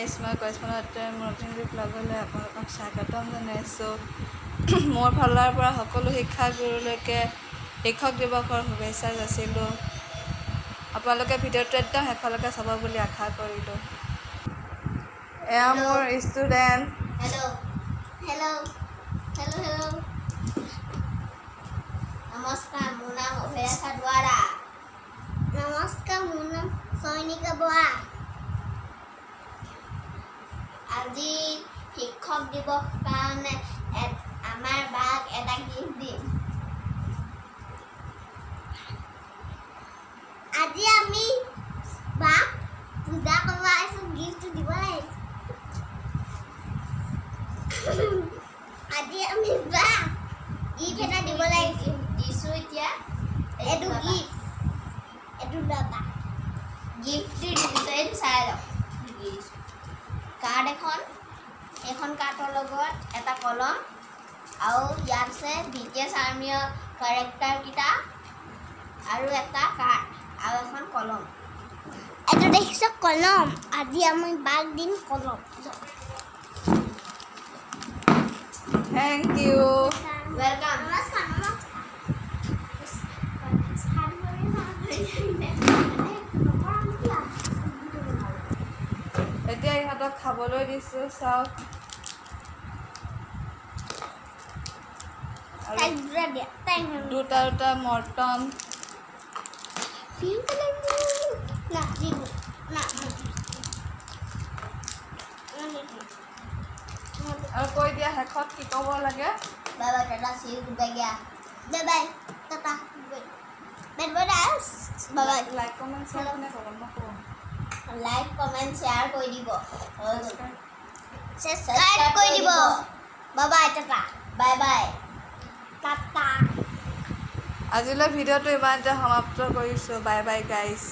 Guys মই কৈছমনতে নতুন ব্লগলৈ আপোনালোকক স্বাগতম জনাইছোঁ মোৰ ফালৰ পৰা সকলো শিক্ষাগুৰুলৈকে শিক্ষক দিৱসৰ শুভেচ্ছা যাচিলোঁ আপোনালোকে ভিডিঅ'টো একদম শেষলৈকে চাব বুলি আশা কৰিলোঁ এয়া মোৰ ষ্টুডেণ্ট हेलो नमस्कार মোৰ নাম অভিলাষা দুৱাৰা নমস্কাৰ মোৰ নাম সৈনিকা বৰা আজি শিক্ষক দিৱস কাৰণে আমাৰ বাক এটা গিফ্ট দিম আজি আমি বাক পূজা কৰিব আহিছোঁ গিফ্ট দিব আহিছোঁ আজি আমি বাক গিফ্ট এটা দিব লাগিছিল দিছোঁ এতিয়া এইটো গিফ্ট এইটো দাদা গিফ্ট দিছোঁ এইটো চাই লওক কাৰ্ড এখন কাৰ্ডৰ লগত এটা কলম আৰু ইয়াত আছে BTS আৰ্মিৰ কেৰেক্টাৰকেইটা আৰু এটা কাৰ্ড আৰু এখন কলম এইটো দেখিছ কলম আজি আমি বাক দিম কলম Thank you. Welcome. এতিয়া ইহঁতক খাবলৈ দিছোঁ চাওক দুটা মৰ্টন আৰু কৈ দিয়া শেষত কি ক'ব লাগে Bye bye tata see you goodbye gaya bye bye tata bye bye guys bye bye like comment share কোনে ক'ব মই ক'ম লাইক কমেণ্ট শ্বেয়াৰ কৰি দিব সাবস্ক্ৰাইব কৰি দিব bye bye tata bye bye tata আজিলৈ ভিডিঅ'টো ইমানতে সমাপ্ত কৰিছোঁ বাই বাই গাইজ